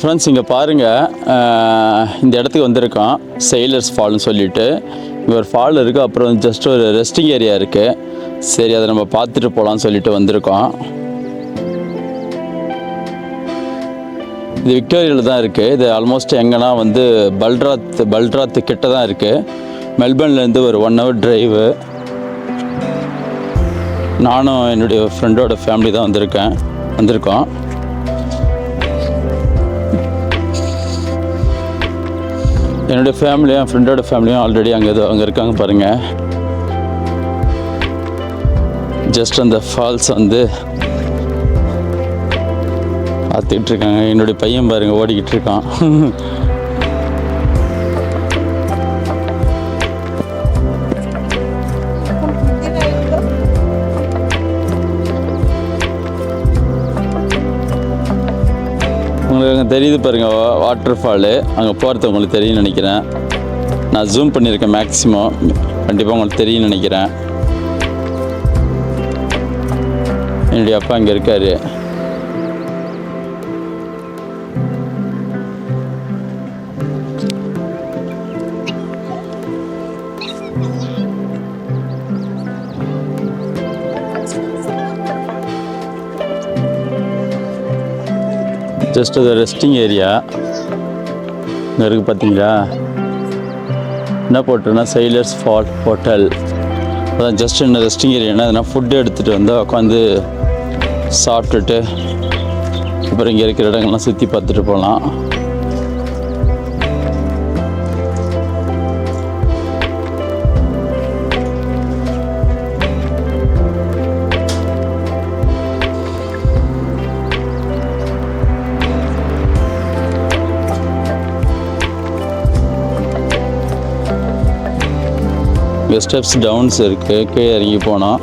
Friends இங்கே பாருங்கள், இந்த இடத்துக்கு வந்திருக்கோம். செயிலர்ஸ் ஃபால்னு சொல்லிட்டு இங்கே ஒரு ஃபால் இருக்குது. அப்புறம் ஜஸ்ட் ஒரு ரெஸ்டிங் ஏரியா இருக்குது. சரி, அதை நம்ம பார்த்துட்டு போகலான்னு சொல்லிட்டு வந்திருக்கோம். இது விக்டோரியாவில் தான் இருக்குது. இது ஆல்மோஸ்ட் எங்கன்னா வந்து பல்ட்ராத் கிட்ட தான் இருக்குது. மெல்பர்ன்லேருந்து ஒரு 1 hour டிரைவு. நானும் என்னுடைய ஃப்ரெண்டோட ஃபேமிலி தான் வந்திருக்கோம். என்னுடைய ஃபேமிலியும் என் ஃப்ரெண்டோட ஃபேமிலியும் ஆல்ரெடி அங்கே இருக்காங்க பாருங்கள். ஜஸ்ட் அந்த ஃபால்ஸ் வந்து பார்த்துக்கிட்டு இருக்காங்க. என்னுடைய பையன் பாருங்கள் ஓடிக்கிட்டு இருக்கான். உங்களுக்கு அங்கே தெரியுது பாருங்கள் வாட்டர் ஃபாலு. அங்கே போகிறது உங்களுக்கு தெரியும்னு நினைக்கிறேன். நான் ஜூம் பண்ணியிருக்கேன் மேக்ஸிமம். கண்டிப்பாக உங்களுக்கு தெரியும்னு நினைக்கிறேன். என்னுடைய அப்பா அங்கே இருக்கார். ஜஸ்ட் அது ரெஸ்டிங் ஏரியா இங்கே இருக்குது பார்த்தீங்களா. என்ன போட்டுருன்னா செயிலர்ஸ் ஃபால் ஹோட்டல். அதான் ஜஸ்ட் என்ன ரெஸ்டிங் ஏரியானா அதனால் ஃபுட்டு எடுத்துகிட்டு வந்தால் உட்காந்து சாப்பிட்டுட்டு அப்புறம் இங்கே இருக்கிற இடங்கள்லாம் சுற்றி பார்த்துட்டு போகலாம். இங்கே ஸ்டெப்ஸ் டவுன்ஸ் இருக்குது. கீழே இறங்கி போனால்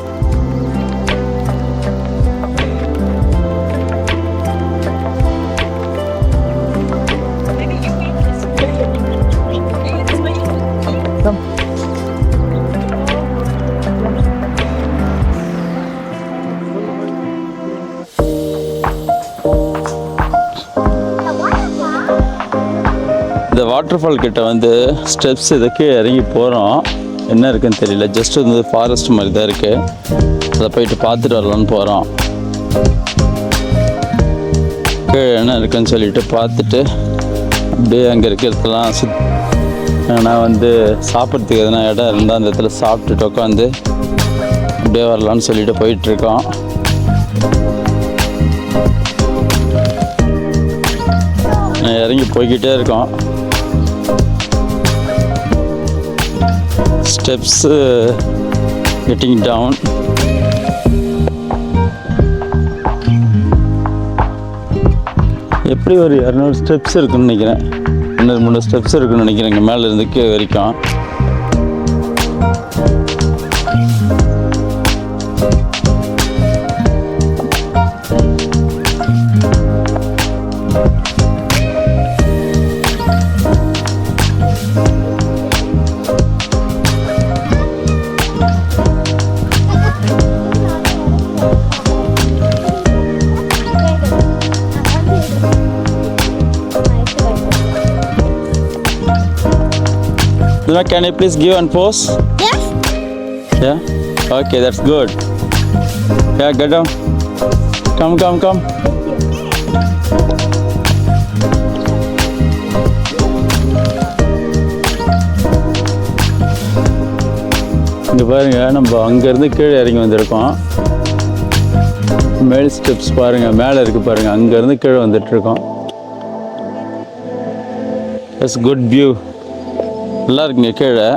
இந்த வாட்டர் ஃபால் கிட்ட வந்து ஸ்டெப்ஸ் இதுக்கு இறங்கி போகிறோம். என்ன இருக்குன்னு தெரியல. ஜஸ்ட் வந்து ஃபாரஸ்ட் மாதிரி தான் இருக்குது. அதை போயிட்டு பார்த்துட்டு வரலான்னு போகிறோம். என்ன இருக்குன்னு சொல்லிட்டு பார்த்துட்டு அப்படியே அங்கே இருக்கிறதுலாம் நான் வந்து சாப்பிட்றதுக்கு எதனா இடம் இருந்தால் அந்த இடத்துல சாப்பிட்டுட்டு உட்காந்து அப்படியே வரலான்னு சொல்லிட்டு போயிட்டுருக்கோம். இறங்கி போய்கிட்டே இருக்கோம். Steps getting down. எப்படி ஒரு 200 ஸ்டெப்ஸ் இருக்குன்னு நினைக்கிறேன். 200-300 ஸ்டெப்ஸ் இருக்குன்னு நினைக்கிறேன் இங்கே மேலே இருந்து கீழே வரைக்கும். Can you please give and pose? Yes. Yeah? Okay, that's good. Yeah, get down. Come. இங்கே பாருங்கள், நம்ம அங்கேருந்து கீழே இறங்கி வந்திருக்கோம். மேல் ஸ்டெப்ஸ் பாருங்கள், மேலே இருக்குது பாருங்கள். அங்கேருந்து கீழே வந்துட்டுருக்கோம். It's good view. நல்லா இருக்குங்க கீழே.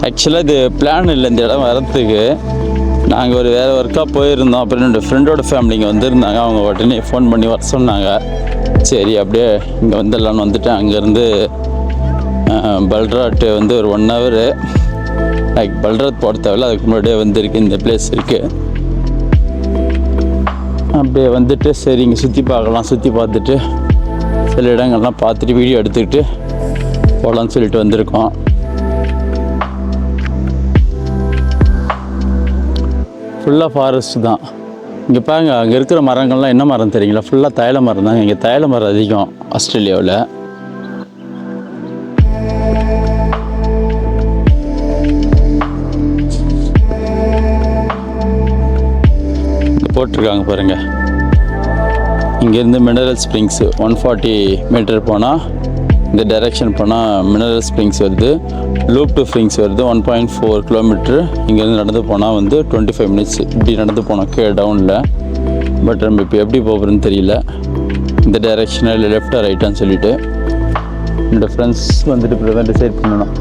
ஆக்சுவலாக இது பிளான் இல்லை இந்த இடம் வரத்துக்கு. நாங்கள் ஒரு வேறு ஒர்க்காக போயிருந்தோம். அப்புறம் என்னோடய ஃப்ரெண்டோட ஃபேமிலிங்க வந்திருந்தாங்க. அவங்க உடனே ஃபோன் பண்ணி வர சொன்னாங்க. சரி அப்படியே இங்கே வந்துடலான்னு வந்துட்டேன். அங்கேருந்து பல்ட்ராட் வந்து ஒரு 1 hour. பல்ட்ராத் போட தேவையில்ல, அதுக்கு முன்னாடியே வந்திருக்கு. இந்த பிளேஸ் இருக்குது. அப்படியே வந்துட்டு சரி இங்கே சுற்றி பார்க்கலாம். சுற்றி பார்த்துட்டு சில இடங்கள்லாம் பார்த்துட்டு வீடியோ எடுத்துக்கிட்டு போகலான்னு சொல்லிட்டு வந்திருக்கோம். ஃபுல்லாக ஃபாரஸ்ட் தான். இங்கே பாருங்க, அங்கே இருக்கிற மரங்கள்லாம் என்ன மரம் தெரியுங்களா? ஃபுல்லாக தைல மரம் தாங்க. இங்கே தைல மரம் அதிகம் ஆஸ்திரேலியாவில். போட்டிருக்காங்க பாருங்கள். இங்கேருந்து மினரல் ஸ்ப்ரிங்ஸு 140 மீட்டர் போனால் இந்த டைரெக்ஷன் போனால் மினரல் ஸ்ப்ரிங்ஸ் வருது. லூப் டு ஸ்ப்ரிங்ஸ் வருது 1.4 கிலோமீட்ரு. இங்கேருந்து நடந்து போனால் வந்து 25 மினிட்ஸ் இப்படி நடந்து போனோம் கீழே டவுனில். பட் நம்ம இப்போ எப்படி போகிறதுன்னு தெரியல. இந்த டைரெக்ஷனில் லெஃப்டாக ரைட்டான்னு சொல்லிவிட்டு என்னோடய ஃப்ரெண்ட்ஸ் வந்துட்டு இப்போ தான் டிசைட் பண்ணணும்.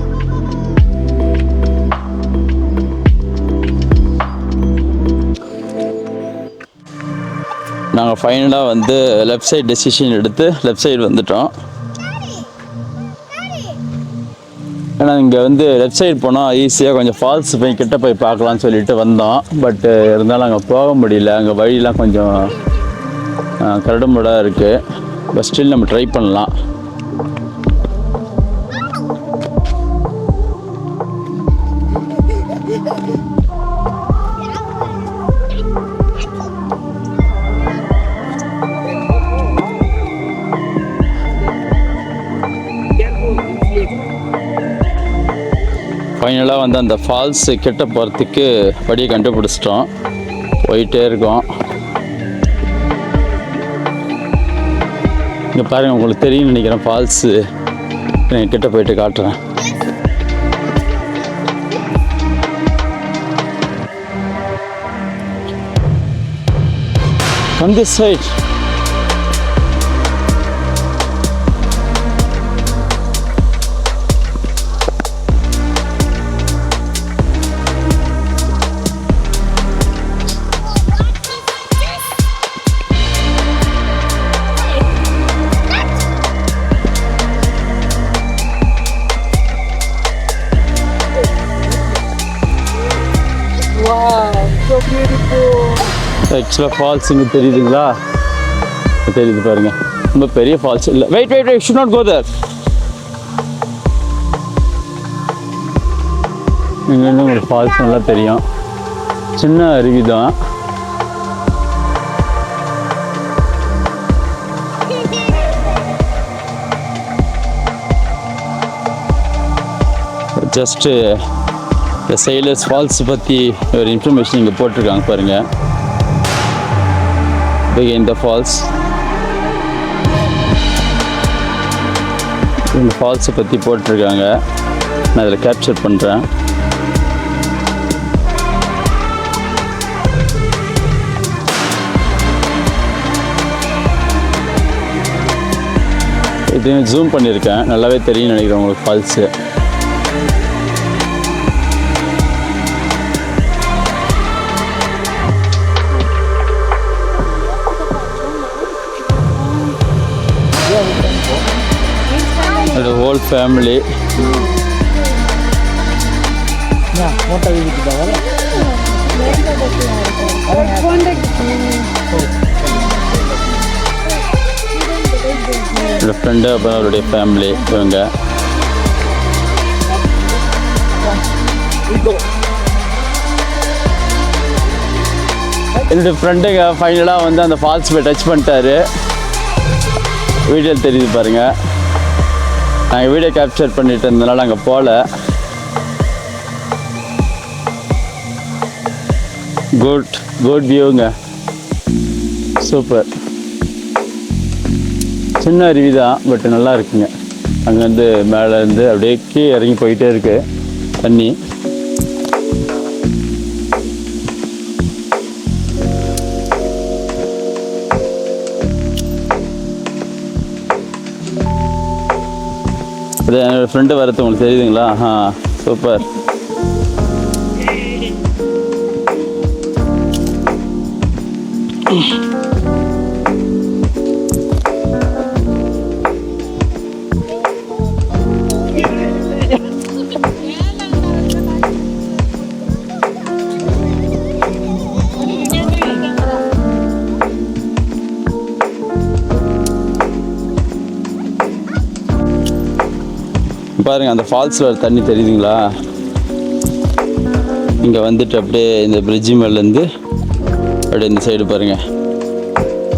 நாங்கள் ஃபைனலாக வந்து லெஃப்ட் சைடு டெசிஷன் எடுத்து லெஃப்ட் சைடு வந்துட்டோம். ஏன்னா இங்கே வந்து லெஃப்ட் சைடு போனால் ஈஸியாக கொஞ்சம் ஃபால்ஸ் போய் கிட்ட போய் பார்க்கலான்னு சொல்லிட்டு வந்தோம். பட்டு இருந்தாலும் அங்கே போக முடியல. அங்கே வழியெலாம் கொஞ்சம் கரடுமுரடாக இருக்குது. பட் ஸ்டில் நம்ம ட்ரை பண்ணலாம். ஃபைனலாக வந்து அந்த ஃபால்ஸ் கிட்ட போகிறதுக்கு வழியை கண்டுபிடிச்சிட்டோம். போயிட்டே இருக்கோம். இங்கே பாருங்கள், உங்களுக்கு தெரியும்னு நினைக்கிறேன் ஃபால்ஸு. நான் கிட்ட போயிட்டு காட்டுறேன். On this side. ஆக்சுவலாக ஃபால்ஸ் இங்கே தெரியுதுங்களா? தெரியுது பாருங்கள். ரொம்ப பெரிய ஃபால்ஸ் இல்லை. Wait wait wait, should not go there. இங்கேருந்து ஒரு ஃபால்ஸ் நல்லா தெரியும். சின்ன அருவி தான். ஜஸ்ட்டு இந்த சைலர்ஸ் ஃபால்ஸ் பற்றி ஒரு இன்ஃபர்மேஷன் இங்கே போட்டிருக்காங்க பாருங்கள். Again the falls. இந்த ஃபால்ஸை பற்றி போட்டிருக்காங்க. நான் அதில் கேப்சர் பண்ணுறேன். இதையும் ஜூம் பண்ணியிருக்கேன். நல்லாவே தெரியும் நினைக்கிறேன் உங்களுக்கு ஃபால்ஸு. The whole family. என்னோட ஃப்ரெண்டு அப்புறம் அவருடைய ஃபேமிலி இவங்க. என்னோடய ஃப்ரெண்டுங்க ஃபைனலாக வந்து அந்த ஃபால்ஸ் போய் டச் பண்ணிட்டாரு. வீடியோ தெரியுது பாருங்கள். நாங்கள் வீடியோ கேப்சர் பண்ணிட்டு இருந்ததுனால நாங்கள் போகல. குட் வியூங்க. சூப்பர். சின்ன அருவி தான், பட் நல்லா இருக்குங்க. அங்கேருந்து மேலேருந்து அப்படியே கீழே இறங்கி போயிட்டே இருக்கு தண்ணி. என்னோடய ஃப்ரெண்டு வரது உங்களுக்கு தெரியுதுங்களா? சூப்பர். பாருங்க, அந்த ஃபால்ஸில் தண்ணி தெரியுதுங்களா? இங்கே வந்துட்டு அப்படியே இந்த பிரிட்ஜு மேலேருந்து அப்படியே இந்த சைடு பாருங்கள்,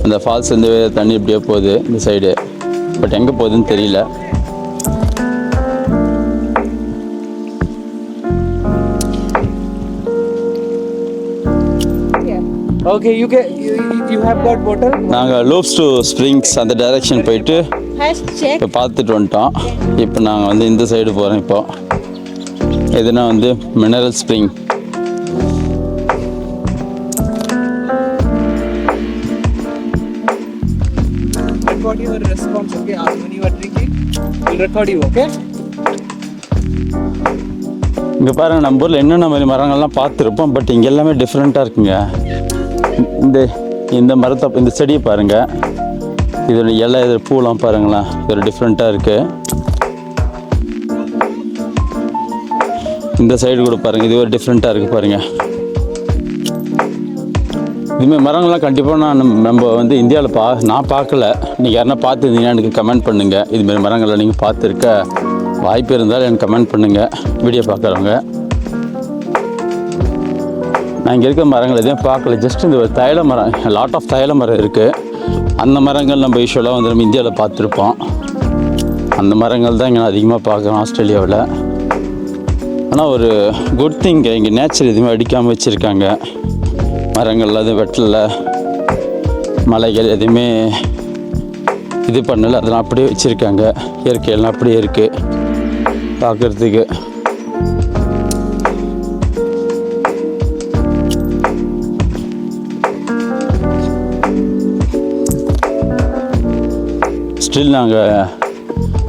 அந்த ஃபால்ஸ் வந்து தண்ணி இப்படியே போகுது இந்த சைடு. பட் எங்கே போகுதுன்னு தெரியல. Okay, you have got bottle. நாங்கள் லூப்ஸ் டு ஸ்ப்ரிங்ஸ் அந்த டைரெக்ஷன் போயிட்டு இப்போ பார்த்துட்டு வந்துட்டோம். இப்போ நாங்கள் வந்து இந்த சைடு போகிறோம். இப்போ எதுனா வந்து mineral spring. Record your response, okay? When you are drinking, we'll record you, okay? இங்கே பாருங்கள், நம்ம ஊரில் என்னென்ன மாதிரி மரங்கள்லாம் பார்த்துருப்போம். பட் இங்கே எல்லாமே டிஃப்ரெண்ட்டாக இருக்குங்க. இந்த மரத்தை, இந்த செடியை பாருங்கள், இதோட இலை, இது பூலாம் பாருங்களேன், இது டிஃப்ரெண்ட்டாக இருக்குது. இந்த சைடு கூட பாருங்கள், இது ஒரு டிஃப்ரெண்ட்டாக இருக்குது பாருங்கள். இதுமாதிரி மரங்கள்லாம் கண்டிப்பாக நம்ம வந்து இந்தியாவில் நான் பார்க்கல. நீங்கள் யாருன்னா பார்த்துருந்தீங்கன்னா எனக்கு கமெண்ட் பண்ணுங்கள். இதுமாரி மரங்களை நீங்கள் பார்த்துருக்க வாய்ப்பு இருந்தாலும் எனக்கு கமெண்ட் பண்ணுங்கள், வீடியோ பார்க்குறவங்க. நான் இங்கே இருக்க மரங்கள் எதையும் பார்க்கல. ஜஸ்ட் இந்த ஒரு தைல மரம், லாட் ஆஃப் தைல மரம் இருக்குது. அந்த மரங்கள் நம்ம யூஸ்வலாக வந்து நம்ம இந்தியாவில் பார்த்துருப்போம். அந்த மரங்கள் தான் இங்கே அதிகமாக பார்க்குறோம் ஆஸ்திரேலியாவில். ஆனால் ஒரு குட் திங், இங்கே நேச்சர் எதுவுமே அடிக்காமல் வச்சுருக்காங்க. மரங்கள் அது வெட்டல, மலைகள் எதுவுமே இது பண்ணலை, அதெல்லாம் அப்படியே வச்சுருக்காங்க. இயற்கையெல்லாம் அப்படியே இருக்குது பார்க்குறதுக்கு. ஸ்டில் நாங்கள்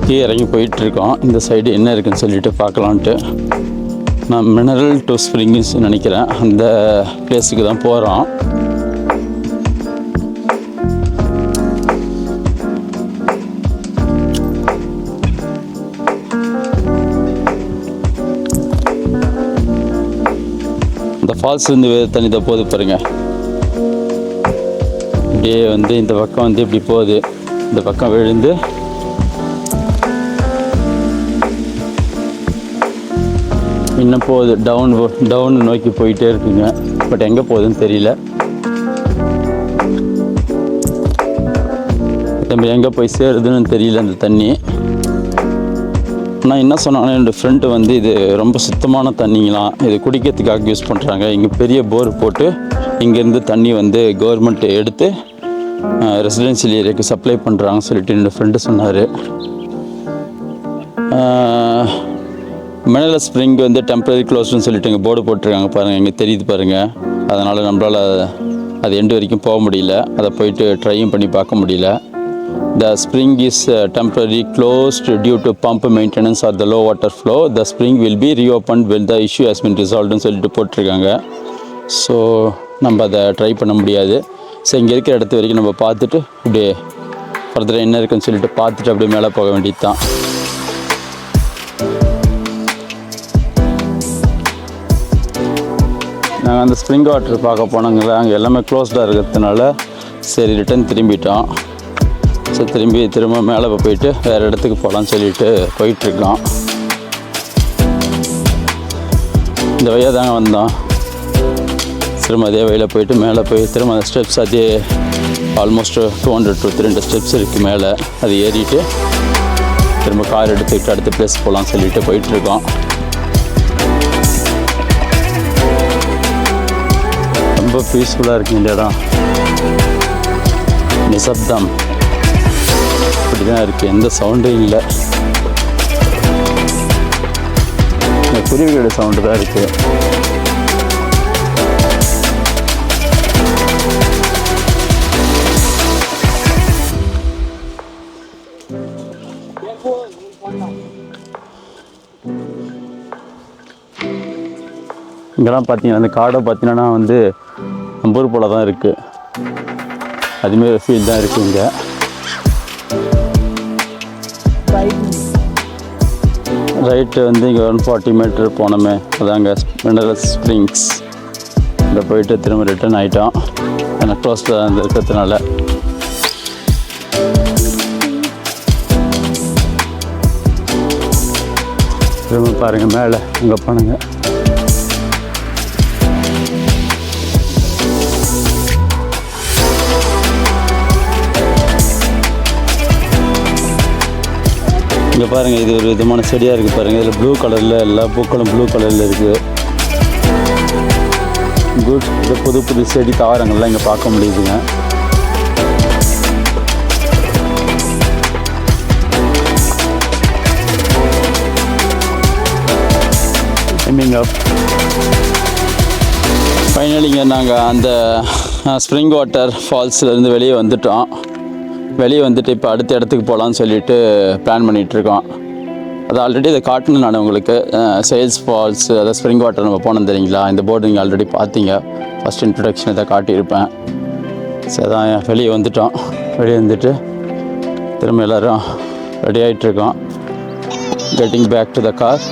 கீழே இறங்கி போயிட்டுருக்கோம். இந்த சைடு என்ன இருக்குதுன்னு சொல்லிட்டு பார்க்கலான்ட்டு. நான் மினரல் டு ஸ்ப்ரிங்ஸ் நினைக்கிறேன், அந்த பிளேஸுக்கு தான் போகிறோம். இந்த ஃபால்ஸ் வந்து தண்ணி தான் போகுது பாருங்க. இப்படியே வந்து இந்த பக்கம் வந்து இப்படி போகுது, இந்த பக்கம் விழுந்து இன்னும் போகுது, டவுன் நோக்கி போயிட்டே இருக்குங்க. பட் எங்கே போகுதுன்னு தெரியல. நம்ம எங்கே போய் சேருதுன்னு தெரியல அந்த தண்ணி. ஆனால் என்ன சொன்னாங்கன்னா, என்னோடய ஃப்ரெண்டு வந்து இது ரொம்ப சுத்தமான தண்ணிங்களாம், இது குடிக்கிறதுக்காக யூஸ் பண்ணுறாங்க. இங்கே பெரிய போர் போட்டு இங்கேருந்து தண்ணி வந்து கவர்மெண்ட் எடுத்து ரெசிடென்ஷியல் ஏரியாவுக்கு சப்ளை பண்ணுறாங்கன்னு சொல்லிட்டு என்னோடய ஃப்ரெண்டு சொன்னார். மினரல் ஸ்ப்ரிங் வந்து டெம்பரரி க்ளோஸ்டுன்னு சொல்லிட்டு இங்கே போர்டு போட்டிருக்காங்க பாருங்கள், இங்கே தெரியுது பாருங்கள். அதனால் நம்மளால் அது எண்டு வரைக்கும் போக முடியல, அதை போயிட்டு ட்ரையும் பண்ணி பார்க்க முடியல. The spring is temporarily closed due to pump maintenance or the low water flow. The spring will be reopened when the issue has been resolved ன்னு சொல்லிட்டு போட்டிருக்காங்க. ஸோ நம்ம அதை ட்ரை பண்ண முடியாது. ஸோ இங்கே இருக்கிற இடத்து வரைக்கும் நம்ம பார்த்துட்டு அப்படியே ஃபர்தராக என்ன இருக்குன்னு சொல்லிட்டு பார்த்துட்டு அப்படியே மேலே போக வேண்டியது தான். நாங்கள் அந்த ஸ்ப்ரிங் வாட்டர் பார்க்க போனோங்களே, அங்கே எல்லாமே க்ளோஸ்டாக இருக்கிறதுனால சரி ரிட்டன் திரும்பிட்டோம். ஸோ திரும்ப மேலே போயிட்டு வேறு இடத்துக்கு போகலான்னு சொல்லிட்டு போயிட்டுருக்கோம். இந்த வழியாக தாங்க வந்தோம். திரும்ப அதே வழியில் போயிட்டு மேலே போய் திரும்ப அந்த ஸ்டெப்ஸ் அதே ஆல்மோஸ்ட் 200 to 300 ஸ்டெப்ஸ் இருக்குது மேலே. அது ஏறிட்டு திரும்ப கார் எடுத்துக்கிட்டு அடுத்த பிளேஸ் போகலான்னு சொல்லிட்டு போயிட்டுருக்கோம். ரொம்ப பீஸ்ஃபுல்லாக இருக்குது இந்த இடம். நிசப்தம் இப்படி தான் இருக்குது, எந்த சவுண்டும் இல்லை. இந்த குருவிகளோட சவுண்டு தான் இருக்குது. இங்கெல்லாம் பார்த்தீங்கன்னா அந்த காடை பார்த்தீங்கன்னா வந்து நம்பூர் போல் தான் இருக்குது. அதுமாரி ஃபீல் தான் இருக்குது இங்கே. ரைட்டு வந்து இங்கே 140 மீட்டர் போனோமே, அதாங்க மினரல் ஸ்ப்ரிங்ஸ். இங்கே போயிட்டு திரும்ப ரிட்டர்ன் ஆகிட்டோம். ஏன்னா க்ளோஸ்டாக தான் இருக்கிறதுனால. திரும்ப பாருங்கள் மேலே அங்கே போனாங்க. இங்கே பாருங்கள், இது ஒரு விதமான செடியாக இருக்குது பாருங்கள். இதில் ப்ளூ கலரில் எல்லா பூக்களும் ப்ளூ கலரில் இருக்குது. குட். இது புது புது செடி தாவரங்கள்லாம் இங்கே பார்க்க முடியுதுங்க. ஃபைனலிங்க நாங்கள் அந்த ஸ்ப்ரிங் வாட்டர் ஃபால்ஸ்லேருந்து வெளியே வந்துட்டோம். வெளியே வந்துட்டு இப்போ அடுத்த இடத்துக்கு போகலான்னு சொல்லிட்டு பிளான் பண்ணிகிட்ருக்கோம். அது ஆல்ரெடி இதை காட்டணும் நான் உங்களுக்கு. சேல்ஸ் ஃபால்ஸ், அதாவது ஸ்ப்ரிங் வாட்டர் நம்ம போனோம் தெரியுங்களா, இந்த போர்டு நீங்கள் ஆல்ரெடி பார்த்தீங்க. ஃபஸ்ட் இன்ட்ரடக்ஷன் இதை காட்டியிருப்பேன். ஸோ அதான் வெளியே வந்துட்டோம். வெளியே வந்துட்டு திரும்ப எல்லோரும் ரெடி ஆகிட்ருக்கோம். Getting back to the car.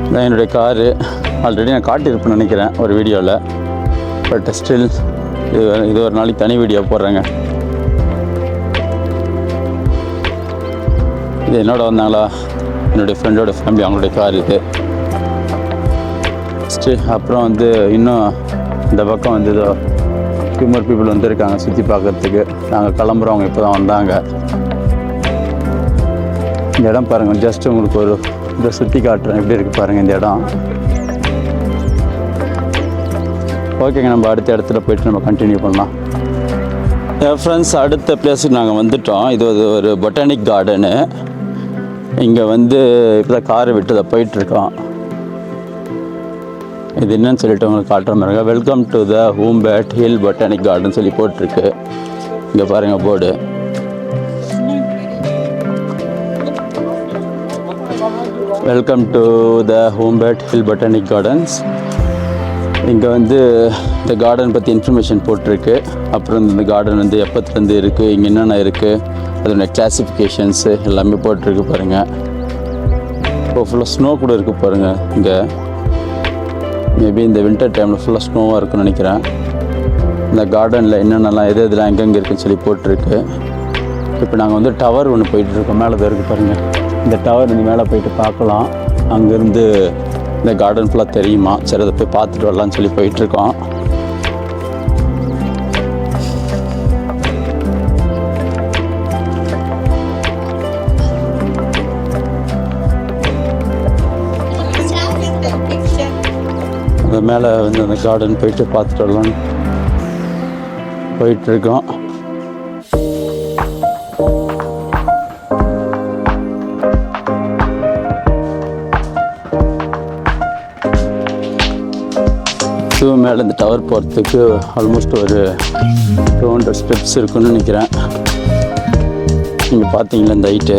இதான் என்னுடைய காரு. ஆல்ரெடி நான் காட்டியிருப்பேன்னு நினைக்கிறேன் ஒரு வீடியோவில். பட் ஸ்டில் இது ஒரு நாளைக்கு தனி வீடியோ போடுறேங்க. இது என்னோட வந்தாங்களா, என்னுடைய ஃப்ரெண்டோட ஃபேமிலி, அவங்களுடைய கார் இது. அப்புறம் வந்து இன்னும் இந்த பக்கம் வந்து இதோ ஹியூமர் பீப்புள் வந்துருக்காங்க சுற்றி பார்க்குறதுக்கு. நாங்கள் கிளம்புறவங்க இப்போ தான் வந்தாங்க. இந்த இடம் பாருங்கள், ஜஸ்ட் உங்களுக்கு ஒரு இதை சுற்றி காட்டுறேன் எப்படி இருக்குது பாருங்கள் இந்த இடம். ஓகேங்க, நம்ம அடுத்த இடத்துல போய்ட்டு நம்ம கண்டினியூ பண்ணலாம். ஃப்ரெண்ட்ஸ், அடுத்த பிளேஸுக்கு நாங்கள் வந்துட்டோம். இது ஒரு பொட்டானிக் கார்டனு. இங்கே வந்து இப்போ தான் காரை விட்டு தான் போயிட்டுருக்கோம். இது என்னன்னு சொல்லிட்டு உங்களுக்கு காட்டுற மாதிரி, welcome to the Humbed hill botanic garden சொல்லி போட்டிருக்கு. இங்கே பாருங்கள் போர்டு. Welcome to the Humbed hill botanic gardens. இங்கே வந்து இந்த கார்டன் பற்றி இன்ஃபர்மேஷன் போட்டிருக்கு. அப்புறம் இந்த கார்டன் வந்து எப்போத்துலேருந்து இருக்குது, இங்கே என்னென்ன இருக்குது, அதோடய கிளாஸிஃபிகேஷன்ஸு எல்லாமே போட்டிருக்கு பாருங்கள். இப்போ ஃபுல்லாக ஸ்னோ கூட இருக்குது பாருங்கள். இங்கே மேபி இந்த வின்டர் டைமில் ஃபுல்லாக ஸ்னோவாக இருக்குன்னு நினைக்கிறேன். இந்த கார்டனில் என்னென்னலாம் எது எதுலாம் எங்கெங்கே இருக்குன்னு சொல்லி போட்டிருக்கு. இப்போ நாங்கள் வந்து டவர் ஒன்று போயிட்டுருக்கோம். மேலே தான் இருக்குது பாருங்கள். இந்த டவர் இந்த மேலே போயிட்டு பார்க்கலாம். அங்கேருந்து இந்த கார்டன் ஃபுல்லாக தெரியுமா, சரி அதை போய் பார்த்துட்டு வரலான்னு சொல்லி போயிட்டுருக்கோம். அந்த மேலே வந்து அந்த கார்டன் போயிட்டு பார்த்துட்டு வரலான்னு போயிட்டுருக்கோம். மேலே இந்த டவர் போகிறதுக்கு ஆல்மோஸ்ட் ஒரு 200 ஸ்டெப்ஸ் இருக்குன்னு நினைக்கிறேன். நீங்கள் பார்த்தீங்களா இந்த ஹைட்டு.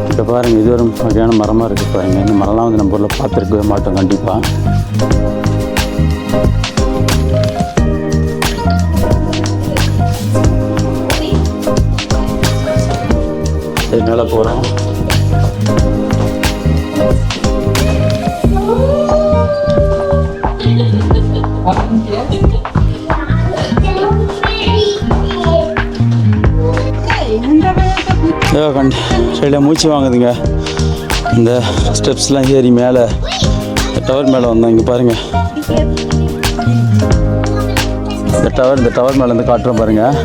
இப்போ பாருங்கள், இது ஒரு வகையான மரமாக இருக்குது பாருங்கள். இந்த மரம்லாம் வந்து நம்ம ஊரில் பார்த்துருக்கவே மாட்டோம் கண்டிப்பாக. இது மேலே போகிறோம். சைடில் மூச்சு வாங்குதுங்க. இந்த ஸ்டெப்ஸ்லாம் ஏறி மேலே டவர் மேலே வந்தோம். இங்கே பாருங்கள், இந்த டவர் மேலே இருந்து காட்டுறோம் பாருங்கள்,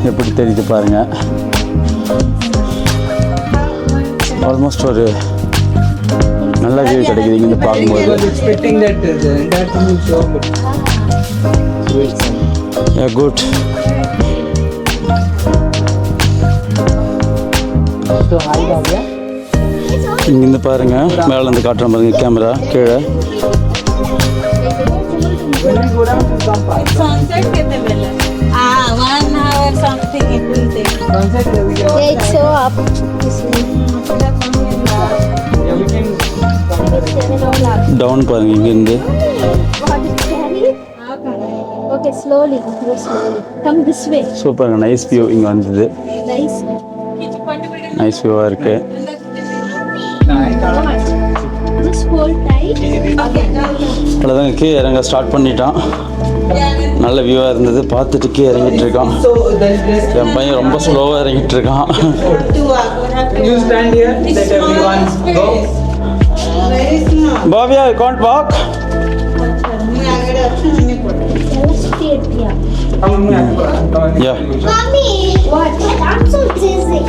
எப்படி தெரியுது பாருங்கள். ஆல்மோஸ்ட் ஒரு நல்ல வியூ கிடைக்குது இங்கே பார்க்கும்போது. குட். இங்கேருந்து பாருங்கள், மேலேருந்து காட்டுறோம் பாருங்கள் கேமரா கீழே. டவுன் பாருங்க இங்கேருந்து. Okay, slowly, go slowly. Come this way. சூப்பருங்க, நைஸ் வியூ இங்கே வந்தது. நைஸ் வியூவாக இருக்குது. Just hold tight. அவ்வளோதாங்க, கீழே இறங்க ஸ்டார்ட் பண்ணிட்டான். நல்ல வியூவாக இருந்தது, பார்த்துட்டு கீழே இறங்கிட்டு இருக்கான். என் பையன் ரொம்ப ஸ்லோவாக இறங்கிட்டு இருக்கான். You stand here, let everyone go. Bhavya, you can't walk? Yeah. Mommy, what? I'm so dizzy.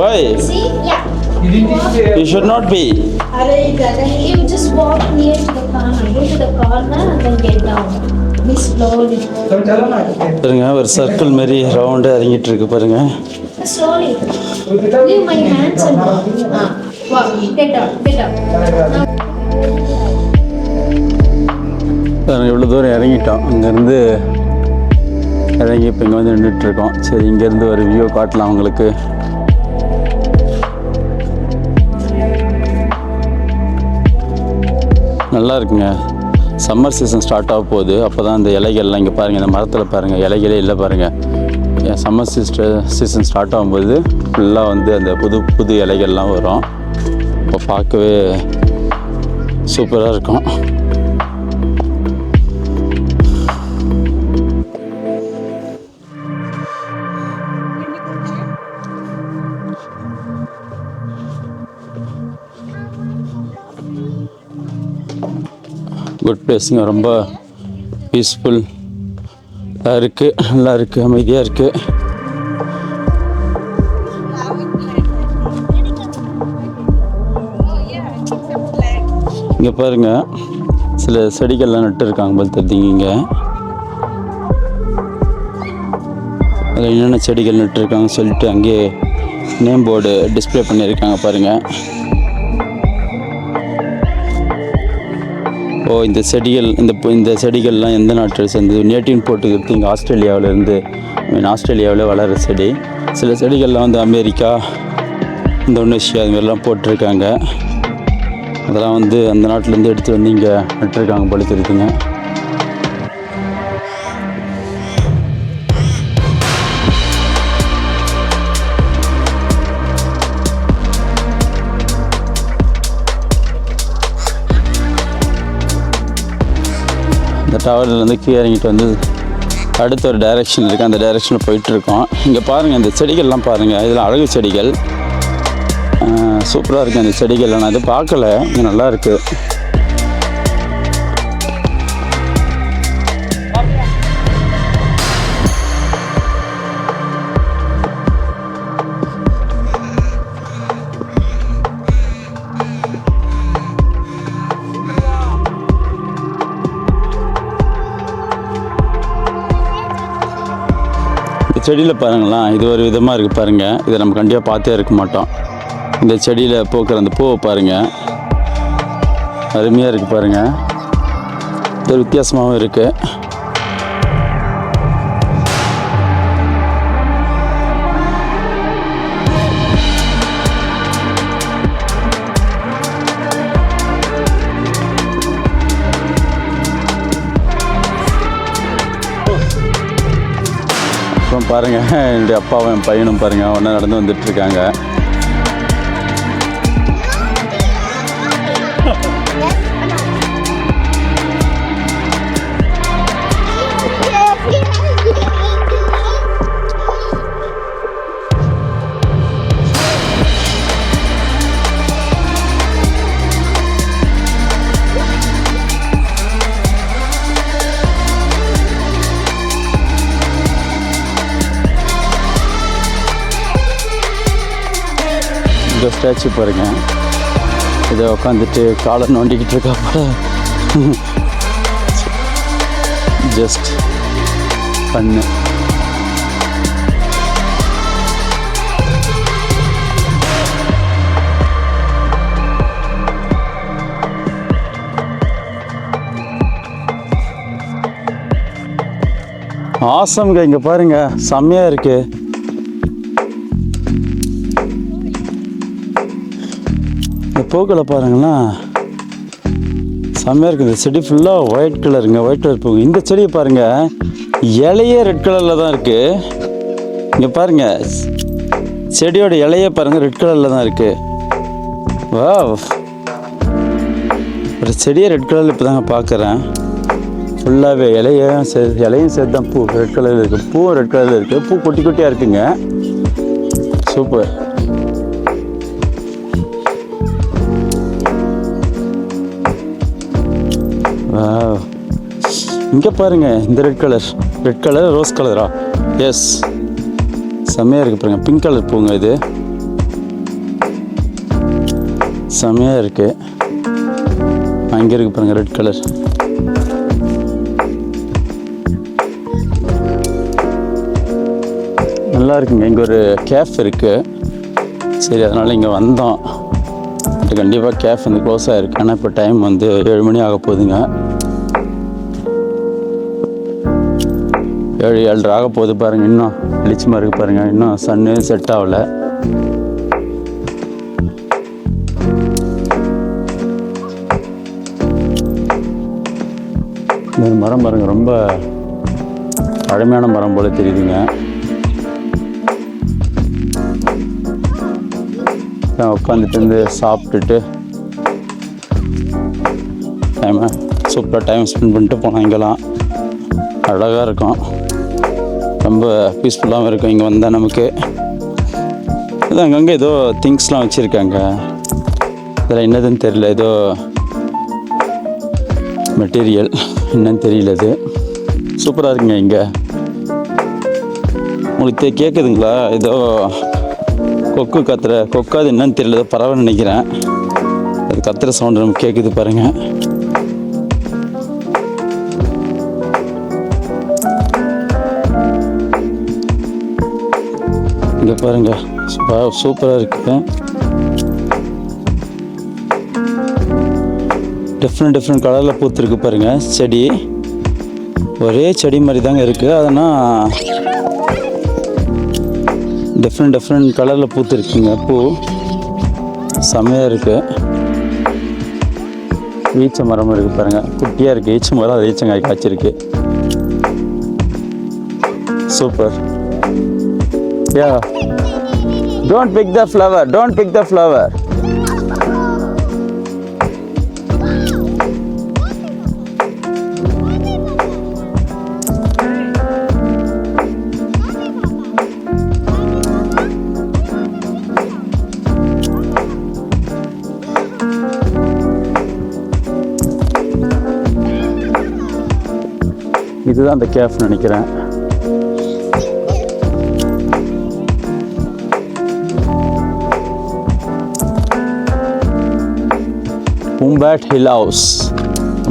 Why? See? Yeah. You didn't You should not be. You just walk near to the corner. Go to the corner and then get down. Be slowly. चलो ना. பாருங்க ஒரு circle மாதிரி round இறங்கிட்டு இருக்கு பாருங்க. Slowly. Leave my hands and walk. Walk. Get up. Get up. பாருங்க இவ்வளோ தூரம் இறங்கிட்டோம். அங்கேருந்து இறங்கி இப்போ இங்கே வந்து நின்றுட்டுருக்கோம். சரி இங்கேருந்து ஒரு வியூ காட்டலாம் உங்களுக்கு. நல்லா இருக்குங்க. சம்மர் சீசன் ஸ்டார்ட் ஆக போகுது. அப்போ தான் இந்த இலைகள்லாம் இங்கே பாருங்கள், இந்த மரத்தில் பாருங்கள் இலைகளே இல்லை பாருங்கள். சம்மர் சீசன் ஸ்டார்ட் ஆகும்போது ஃபுல்லாக வந்து அந்த புது புது இலைகள்லாம் வரும். இப்போ பார்க்கவே சூப்பராக இருக்கும். குட் பிளேஸுங்க. ரொம்ப பீஸ்ஃபுல்லாக இருக்குது, நல்லா இருக்குது, அமைதியாக இருக்குது. இங்கே பாருங்கள் சில செடிகள்லாம் நட்டுருக்காங்க போல் தெரியுங்க. இங்கே அதில் என்னென்ன செடிகள் நட்டுருக்காங்கன்னு சொல்லிட்டு அங்கேயே நேம் போர்டு டிஸ்பிளே பண்ணியிருக்காங்க பாருங்கள். ஓ இந்த செடிகள் இந்த செடிகள்லாம் எந்த நாட்டில் சேர்ந்து நேட்டிவ் போட்டுக்கிறது இங்கே ஆஸ்திரேலியாவிலேருந்து ஆஸ்திரேலியாவில் வளர்கிற செடி. சில செடிகள்லாம் வந்து அமெரிக்கா, இந்தோனேஷியா அது மாதிரிலாம் போட்டிருக்காங்க. அதெல்லாம் வந்து அந்த நாட்டிலேருந்து எடுத்து வந்து இங்கே நட்டுருக்காங்க போல தெரியுதுங்க. இந்த டவர்லேருந்து கீழே இறங்கிட்டு வந்து அடுத்த ஒரு டைரெக்ஷன் இருக்குது, அந்த டைரெக்ஷனில் போயிட்டுருக்கோம். இங்கே பாருங்கள் இந்த செடிகள்லாம் பாருங்கள், இதெல்லாம் அழகு செடிகள். சூப்பராக இருக்குது அந்த செடிகள். நான் அது பார்க்கல, இங்கே நல்லா இருக்குது. செடியில் பாருங்களேன், இது ஒரு விதமாக இருக்குது பாருங்கள். இதை நம்ம கண்டிப்பாக பார்த்தே இருக்க மாட்டோம். இந்த செடியில் பூக்கிற அந்த பூவை பாருங்கள், அருமையாக இருக்குது பாருங்கள். இது வித்தியாசமாகவும் இருக்குது. அப்புறம் பாருங்கள் என்னுடைய அப்பாவும் என் பையனும் பாருங்கள் ஒன்றா நடந்து வந்துட்டுருக்காங்க. இந்த ஸ்டாச்சு பாருங்க, இதை உட்காந்துட்டு காலை நோண்டிக்கிட்டு இருக்காப்ப ஜஸ்ட் பண்ணு. ஆசம்ங்க, இங்கே பாருங்க செம்மையாக இருக்கு. இந்த பூக்களை பாருங்களா செம்மையாக இருக்குது. இந்த செடி ஃபுல்லாக ஒயிட் கலருங்க, ஒயிட் கலர் பூ. இந்த செடியை பாருங்கள், இலையே ரெட் கலரில் தான் இருக்குது. இங்கே பாருங்கள், செடியோட இலையே பாருங்கள் ரெட் கலரில் தான் இருக்குது. வா, ஒரு செடியை ரெட் கலரில் இப்போ தாங்க பார்க்குறேன். ஃபுல்லாகவே இலையும் சேர்த்து தான் பூ ரெட் கலரில் இருக்குது. பூவும் ரெட் கலரில் இருக்குது. பூ குட்டி குட்டியாக இருக்குங்க. சூப்பர். இங்கே பாருங்கள், இந்த ரெட் கலர் ரோஸ் கலரா? எஸ், செம்மையாக இருக்குது பாருங்கள். பிங்க் கலர் பூங்க இது, செம்மையாக இருக்குது. அங்கே இருக்குது பாருங்கள் ரெட் கலர். நல்லா இருக்குங்க. இங்கே ஒரு கேஃப் இருக்குது. சரி, அதனால் இங்கே வந்தோம். கண்டிப்பாக கேஃப் வந்து க்ளோஸ் ஆகிருக்கு. ஆனால் இப்போ டைம் வந்து 7 மணி ஆக போகுதுங்க. 7-7:30 ஆக போகுது பாருங்கள். இன்னும் வெளிச்சமாக இருக்குது பாருங்கள். இன்னும் சன்னு செட் ஆகலை. இந்த மரம் பாருங்கள், ரொம்ப பழமையான மரம் போல் தெரியுதுங்க. உட்காந்துட்டு இருந்து சாப்பிட்டுட்டு சூப்பராக டைம் ஸ்பெண்ட் பண்ணிட்டு போனோம். இங்கெல்லாம் அழகாக இருக்கும், ரொம்ப பீஸ்ஃபுல்லாகவும் இருக்கும். இங்கே வந்தால் நமக்கு இது அங்கங்கே ஏதோ திங்ஸ்லாம் வச்சுருக்காங்க. இதெல்லாம் என்னதுன்னு தெரியல, ஏதோ மெட்டீரியல் என்னன்னு தெரியல. இது சூப்பராக இருக்குங்க. இங்கே உங்களுக்கு கேட்குதுங்களா? ஏதோ கொக்கு அது என்னன்னு தெரியல, ஏதோ பறவை நினைக்கிறேன். அது கத்துற சவுண்டு நமக்கு கேட்குது பாருங்கள். இங்கே பாருங்கள், சூப்பராக இருக்குது. டிஃப்ரெண்ட் கலரில் பூத்துருக்கு பாருங்கள். செடி ஒரே செடி மாதிரி தாங்க இருக்குது. அதனால் டிஃப்ரெண்ட் கலரில் பூத்துருக்குங்க. பூ செம்மையாக இருக்குது. ஈச்ச மரம் இருக்குது பாருங்கள், குட்டியாக இருக்குது ஈச்ச மரம். அது ஈச்சங்காய் காய்ச்சிருக்கு. Super. Yeah, don't pick the flower. இதுதான் அந்த கேஃப் நினைக்கிறேன். ஹூம்பேட் ஹில் ஹவுஸ்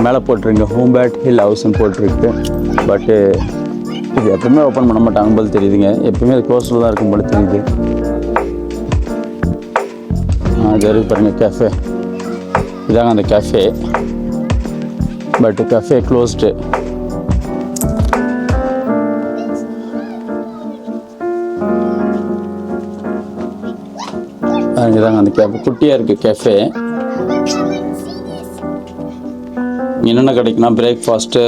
மேலே போட்டிருக்கு. ஹூம்பேட் ஹில் ஹவுஸ்ன்னு போட்டிருக்கு. பட்டு இது எப்பவுமே ஓப்பன் பண்ண மாட்டாங்க போல் தெரியுதுங்க. எப்பவுமே அது க்ளோஸில் தான் இருக்கும் போல் தெரியுது. அது இருக்கு பாருங்கள் கேஃபே. இதாங்க அந்த கேஃபே. But cafe closed. இதாங்க அந்த கேஃபே. குட்டியாக இருக்குது கேஃபே. என்னென்ன கிடைக்குன்னா breakfast,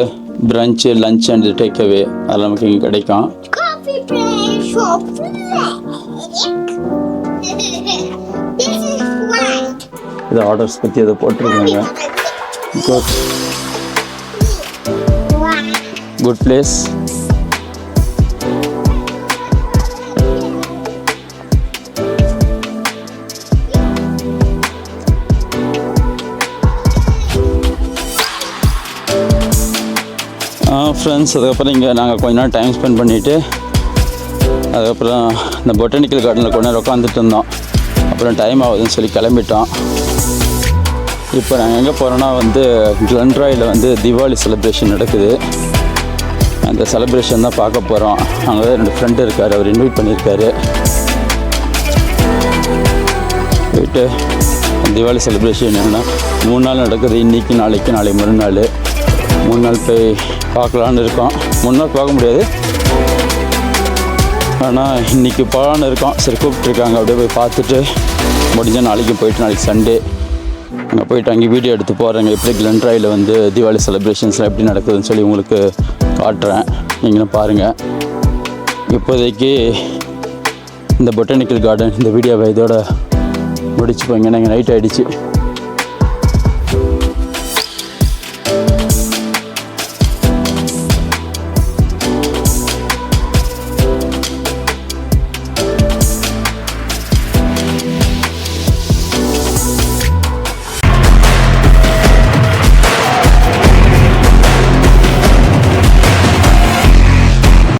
brunch, lunch and take away அதெல்லாம் நமக்கு இங்கே கிடைக்கும். இது ஆர்டர்ஸ் பற்றி அதை போட்டிருக்காங்க. Good place. ஃப்ரெண்ட்ஸ், அதுக்கப்புறம் இங்கே நாங்கள் கொஞ்ச நேரம் டைம் ஸ்பெண்ட் பண்ணிவிட்டு அதுக்கப்புறம் இந்த பொட்டானிக்கல் கார்டனில் கொஞ்ச நேரம் உட்காந்துட்டு இருந்தோம். அப்புறம் டைம் ஆகுதுன்னு சொல்லி கிளம்பிட்டோம். இப்போ நாங்கள் எங்கே போகிறோன்னா வந்து கிளன்ட்ராயில் வந்து தீபாவளி செலிப்ரேஷன் நடக்குது. அந்த செலிப்ரேஷன் தான் பார்க்க போகிறோம். அங்கே ரெண்டு ஃப்ரெண்டு இருக்கார், அவர் இன்வைட் பண்ணியிருக்காரு. போயிட்டு தீபாவளி செலிப்ரேஷன் என்னென்னா 3 நாள் நடக்குது. இன்றைக்கி, நாளைக்கு, நாளை மறுநாள் 3 நாள் போய் பார்க்கலான்னு இருக்கோம். 3 நாள் பார்க்க முடியாது, ஆனால் இன்றைக்கி போகலான்னு இருக்கோம். சரி, கூப்பிட்ருக்காங்க. அப்படியே போய் பார்த்துட்டு முடிஞ்சால் நாளைக்கு போயிட்டு, நாளைக்கு சண்டே அங்கே போயிட்டு அங்கே வீடியோ எடுத்து போகிறேங்க. எப்படி கிளன்ட்ராயில் வந்து தீபாவளி செலிப்ரேஷன்ஸ்லாம் எப்படி நடக்குதுன்னு சொல்லி உங்களுக்கு காட்டுறேன். நீங்களும் பாருங்கள். இப்போதைக்கு இந்த பொட்டானிக்கல் கார்டன் இந்த வீடியோவை இதோட முடிச்சு போங்க. நாங்கள் நைட் ஆகிடுச்சு.